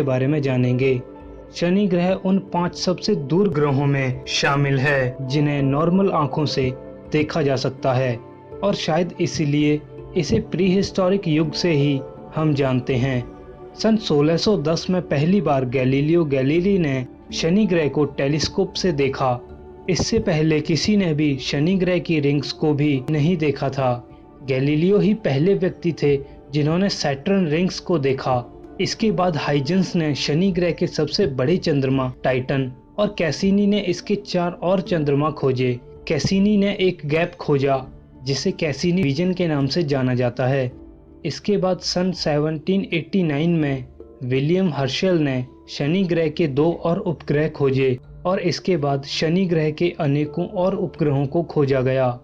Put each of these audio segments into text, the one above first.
के बारे में जानेंगे। शनि ग्रह उन 5 सबसे दूर ग्रहों में शामिल है जिन्हें नॉर्मल आंखों से देखा जा सकता है और शायद इसीलिए इसे प्री हिस्टोरिक युग से ही हम जानते हैं। सन 1610 में पहली बार गैलीलियो गैलीली ने शनि ग्रह को टेलीस्कोप से देखा। इससे पहले किसी ने भी शनि ग्रह की रिंग्स को भी नहीं देखा था। गैलीलियो ही पहले व्यक्ति थे जिन्होंने सैटर्न रिंग्स को देखा। इसके बाद हाइजेंस ने शनि ग्रह के सबसे बड़े चंद्रमा टाइटन और कैसिनी ने इसके 4 और चंद्रमा खोजे। कैसिनी ने एक गैप खोजा जिसे कैसिनी रीजन के नाम से जाना जाता है। इसके बाद सन 1789 में विलियम हर्शेल ने शनि ग्रह के 2 और उपग्रह खोजे और इसके बाद शनि ग्रह के अनेकों और उपग्रहों को खोजा गया।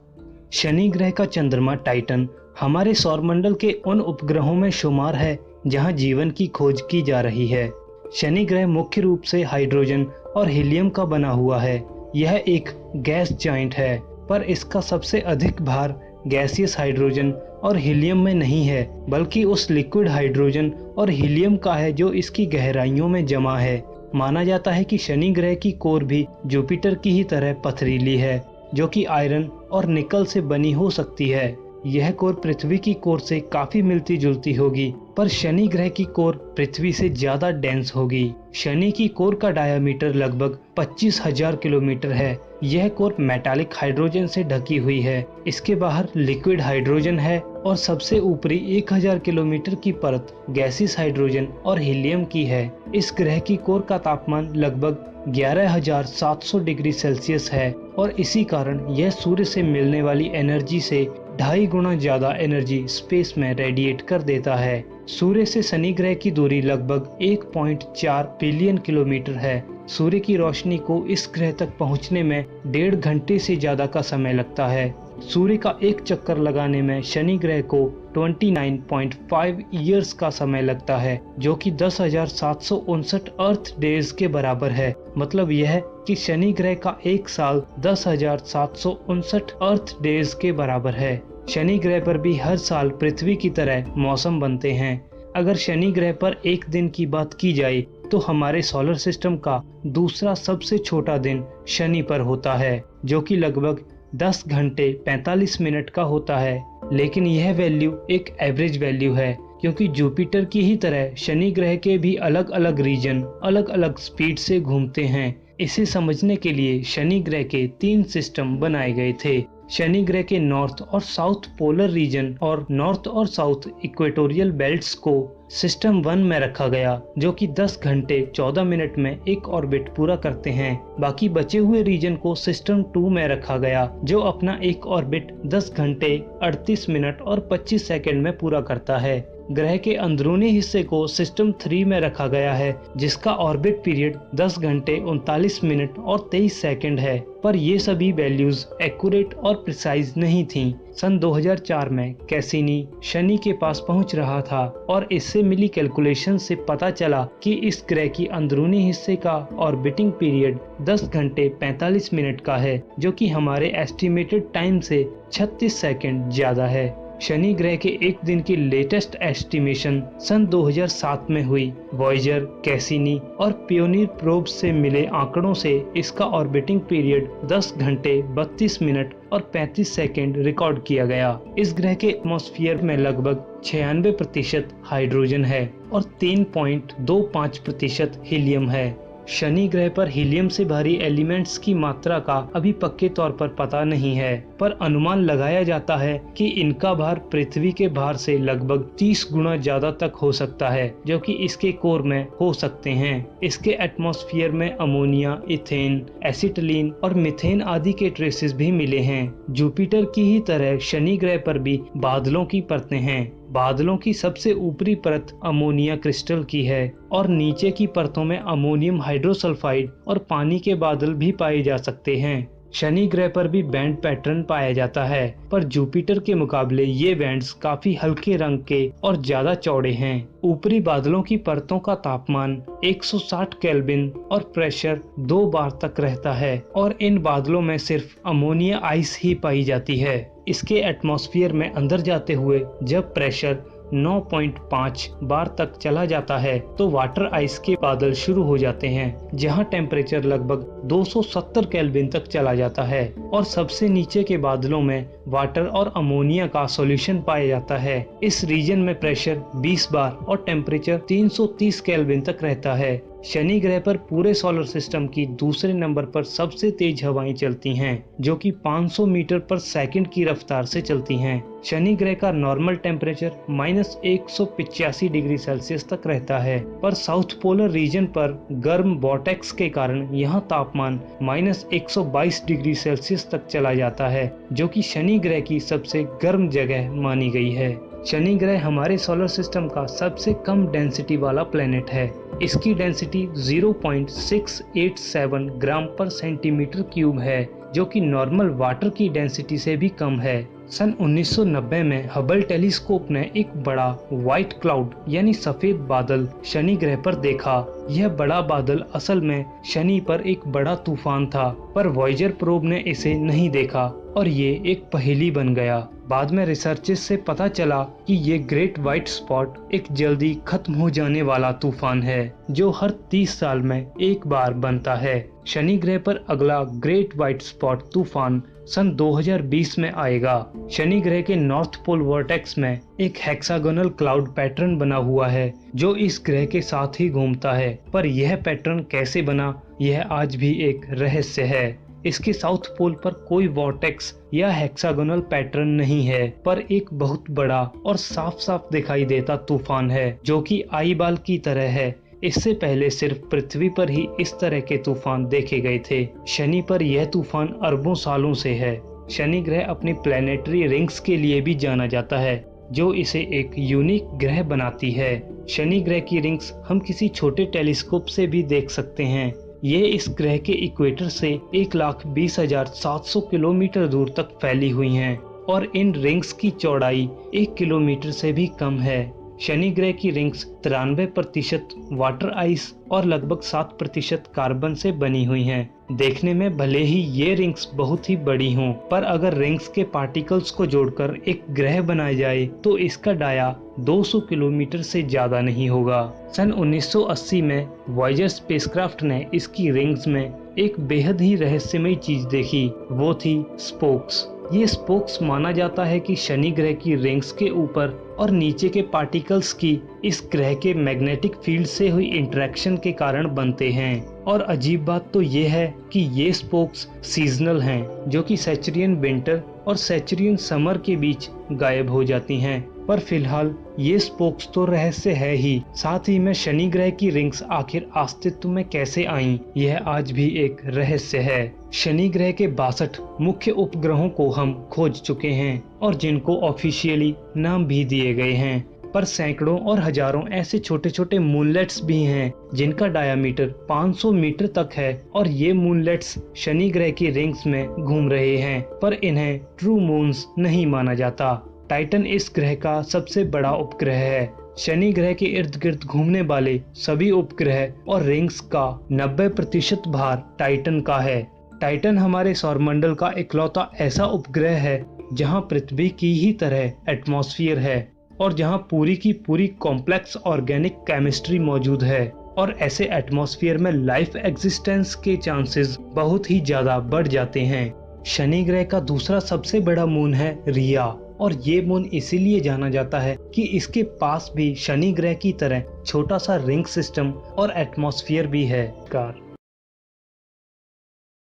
शनि ग्रह का चंद्रमा टाइटन हमारे सौरमंडल के उन उपग्रहों में शुमार है जहां जीवन की खोज की जा रही है। शनि ग्रह मुख्य रूप से हाइड्रोजन और हीलियम का बना हुआ है। यह एक गैस जाइंट है, पर इसका सबसे अधिक भार गैसियस हाइड्रोजन और हीलियम में नहीं है, बल्कि उस लिक्विड हाइड्रोजन और हीलियम का है जो इसकी गहराइयों में जमा है। माना जाता है कि शनि ग्रह की कोर भी जुपिटर की ही तरह पथरीली है, जो कि आयरन और निकल से बनी हो सकती है। यह कोर पृथ्वी की कोर से काफी मिलती जुलती होगी, पर शनि ग्रह की कोर पृथ्वी से ज्यादा डेंस होगी। शनि की कोर का डायामीटर लगभग 25,000 किलोमीटर है। यह कोर मेटालिक हाइड्रोजन से ढकी हुई है। इसके बाहर लिक्विड हाइड्रोजन है और सबसे ऊपरी 1000 किलोमीटर की परत गैसियस हाइड्रोजन और हीलियम की है। इस ग्रह की कोर का तापमान लगभग 11,700 डिग्री सेल्सियस है और इसी कारण यह सूर्य से मिलने वाली एनर्जी से 2.5 गुना ज्यादा एनर्जी स्पेस में रेडिएट कर देता है। सूर्य से शनि ग्रह की दूरी लगभग 1.4 बिलियन किलोमीटर है। सूर्य की रोशनी को इस ग्रह तक पहुंचने में 1.5 घंटे से ज्यादा का समय लगता है। सूर्य का एक चक्कर लगाने में शनि ग्रह को 29.5 ईयर्स का समय लगता है, जो कि 10,759 अर्थ डेज के बराबर है। मतलब यह कि शनि ग्रह का एक साल 10,759 अर्थ डेज के बराबर है। शनि ग्रह पर भी हर साल पृथ्वी की तरह मौसम बनते हैं। अगर शनि ग्रह पर एक दिन की बात की जाए तो हमारे सोलर सिस्टम का दूसरा सबसे छोटा दिन शनि पर होता है, जो कि लगभग 10 घंटे 45 मिनट का होता है। लेकिन यह वैल्यू एक एवरेज वैल्यू है, क्योंकि जुपिटर की ही तरह शनि ग्रह के भी अलग अलग रीजन अलग अलग स्पीड से घूमते हैं। इसे समझने के लिए शनि ग्रह के 3 सिस्टम बनाए गए थे। शनि ग्रह के नॉर्थ और साउथ पोलर रीजन और नॉर्थ और साउथ इक्वेटोरियल बेल्ट्स को सिस्टम 1 में रखा गया, जो कि 10 घंटे 14 मिनट में एक ऑर्बिट पूरा करते हैं। बाकी बचे हुए रीजन को सिस्टम 2 में रखा गया, जो अपना एक ऑर्बिट 10 घंटे 38 मिनट और 25 सेकंड में पूरा करता है। ग्रह के अंदरूनी हिस्से को सिस्टम 3 में रखा गया है, जिसका ऑर्बिट पीरियड 10 घंटे 39 मिनट और 23 सेकंड है। पर ये सभी वैल्यूज एक्यूरेट और प्रिसाइज नहीं थीं। सन 2004 में कैसिनी शनि के पास पहुंच रहा था और इससे मिली कैलकुलेशन से पता चला कि इस ग्रह की अंदरूनी हिस्से का ऑर्बिटिंग पीरियड 10 घंटे 45 मिनट का है, जो कि हमारे एस्टिमेटेड टाइम से 36 सेकंड ज्यादा है। शनि ग्रह के एक दिन की लेटेस्ट एस्टिमेशन सन 2007 में हुई। वॉयेजर, कैसिनी और पियोनियर प्रोब्स से मिले आंकड़ों से इसका ऑर्बिटिंग पीरियड 10 घंटे 32 मिनट और 35 सेकंड रिकॉर्ड किया गया। इस ग्रह के एटमॉस्फेयर में लगभग 96% हाइड्रोजन है और 3.25% हीलियम है। शनि ग्रह पर हीलियम से भारी एलिमेंट्स की मात्रा का अभी पक्के तौर पर पता नहीं है, पर अनुमान लगाया जाता है कि इनका भार पृथ्वी के भार से लगभग 30 गुना ज्यादा तक हो सकता है, जो कि इसके कोर में हो सकते हैं। इसके एटमॉस्फेयर में अमोनिया, इथेन, एसिटिलीन और मीथेन आदि के ट्रेसेस भी मिले हैं। जुपिटर की ही तरह शनि ग्रह पर भी बादलों की परतें हैं। बादलों की सबसे ऊपरी परत अमोनिया क्रिस्टल की है और नीचे की परतों में अमोनियम हाइड्रोसल्फाइड और पानी के बादल भी पाए जा सकते हैं। शनि ग्रह पर भी बैंड पैटर्न पाया जाता है, पर जुपिटर के मुकाबले ये बैंड्स काफी हल्के रंग के और ज्यादा चौड़े हैं। ऊपरी बादलों की परतों का तापमान 160 केल्विन और प्रेशर 2 बार तक रहता है और इन बादलों में सिर्फ अमोनिया आइस ही पाई जाती है। इसके एटमॉस्फेयर में अंदर जाते हुए जब प्रेशर 9.5 बार तक चला जाता है तो वाटर आइस के बादल शुरू हो जाते हैं, जहां टेम्परेचर लगभग 270 केल्विन तक चला जाता है और सबसे नीचे के बादलों में वाटर और अमोनिया का सॉल्यूशन पाया जाता है। इस रीजन में प्रेशर 20 बार और टेम्परेचर 330 केल्विन तक रहता है। शनि ग्रह पर पूरे सोलर सिस्टम की दूसरे नंबर पर सबसे तेज हवाएं चलती हैं, जो कि 500 मीटर पर सेकंड की रफ्तार से चलती हैं। शनि ग्रह का नॉर्मल टेम्परेचर -185 डिग्री सेल्सियस तक रहता है, पर साउथ पोलर रीजन पर गर्म वॉर्टेक्स के कारण यहाँ तापमान -122 डिग्री सेल्सियस तक चला जाता है, जो कि शनि ग्रह की सबसे गर्म जगह मानी गई है। शनि ग्रह हमारे सोलर सिस्टम का सबसे कम डेंसिटी वाला प्लेनेट है। इसकी डेंसिटी 0.687 ग्राम पर सेंटीमीटर क्यूब है, जो कि नॉर्मल वाटर की डेंसिटी से भी कम है। सन 1990 में हबल टेलीस्कोप ने एक बड़ा व्हाइट क्लाउड यानी सफेद बादल शनि ग्रह पर देखा। यह बड़ा बादल असल में शनि पर एक बड़ा तूफान था, पर वॉयेजर प्रोब ने इसे नहीं देखा और ये एक पहेली बन गया। बाद में रिसर्चेस से पता चला कि ये ग्रेट व्हाइट स्पॉट एक जल्दी खत्म हो जाने वाला तूफान है, जो हर 30 साल में एक बार बनता है। शनि ग्रह पर अगला ग्रेट व्हाइट स्पॉट तूफान सन 2020 में आएगा। शनि ग्रह के नॉर्थ पोल वर्टेक्स में एक हेक्सागोनल क्लाउड पैटर्न बना हुआ है, जो इस ग्रह के साथ ही घूमता है, पर यह पैटर्न कैसे बना, यह आज भी एक रहस्य है। इसके साउथ पोल पर कोई वॉर्टेक्स या हेक्सागोनल पैटर्न नहीं है, पर एक बहुत बड़ा और साफ साफ दिखाई देता तूफान है, जो कि आई बाल की तरह है। इससे पहले सिर्फ पृथ्वी पर ही इस तरह के तूफान देखे गए थे। शनि पर यह तूफान अरबों सालों से है। शनि ग्रह अपनी प्लैनेटरी रिंग्स के लिए भी जाना जाता है, जो इसे एक यूनिक ग्रह बनाती है। शनि ग्रह की रिंग्स हम किसी छोटे टेलीस्कोप से भी देख सकते हैं। ये इस ग्रह के इक्वेटर से 1,20,700 किलोमीटर दूर तक फैली हुई हैं और इन रिंग्स की चौड़ाई 1 किलोमीटर से भी कम है। शनि ग्रह की रिंग्स 93% वाटर आइस और लगभग 7% कार्बन से बनी हुई हैं। देखने में भले ही ये रिंग्स बहुत ही बड़ी हों, पर अगर रिंग्स के पार्टिकल्स को जोड़कर एक ग्रह बनाया जाए तो इसका डाया 200 किलोमीटर से ज्यादा नहीं होगा। सन 1980 में वॉयेजर स्पेसक्राफ्ट ने इसकी रिंग्स में एक बेहद ही रहस्यमय चीज देखी, वो थी स्पोक्स। ये स्पोक्स माना जाता है कि शनि ग्रह की रिंग्स के ऊपर और नीचे के पार्टिकल्स की इस ग्रह के मैग्नेटिक फील्ड से हुई इंटरेक्शन के कारण बनते हैं। और अजीब बात तो ये है कि ये स्पोक्स सीजनल हैं, जो कि सैचुरियन विंटर और सैचुरियन समर के बीच गायब हो जाती हैं। पर फिलहाल ये स्पोक्स तो रहस्य है ही, साथ ही में शनि ग्रह की रिंग्स आखिर अस्तित्व में कैसे आईं, यह आज भी एक रहस्य है। शनि ग्रह के 62 मुख्य उपग्रहों को हम खोज चुके हैं और जिनको ऑफिशियली नाम भी दिए गए हैं, पर सैकड़ों और हजारों ऐसे छोटे छोटे मूनलेट्स भी हैं जिनका डायामीटर 500 मीटर तक है और ये मूनलेट्स शनि ग्रह की रिंग्स में घूम रहे हैं, पर इन्हें ट्रू मून्स नहीं माना जाता। टाइटन इस ग्रह का सबसे बड़ा उपग्रह है। शनि ग्रह के इर्द गिर्द घूमने वाले सभी उपग्रह और रिंग्स का 90% भार टाइटन का है। टाइटन हमारे सौरमंडल का इकलौता ऐसा उपग्रह है जहां पृथ्वी की ही तरह एटमॉस्फेयर है और जहां पूरी की पूरी कॉम्प्लेक्स ऑर्गेनिक केमिस्ट्री मौजूद है, और ऐसे एटमॉस्फेयर में लाइफ एग्जिस्टेंस के चांसेस बहुत ही ज्यादा बढ़ जाते हैं। शनि ग्रह का दूसरा सबसे बड़ा मून है रिया, और ये मून इसीलिए जाना जाता है कि इसके पास भी शनि ग्रह की तरह छोटा सा रिंग सिस्टम और एटमॉस्फेयर भी है।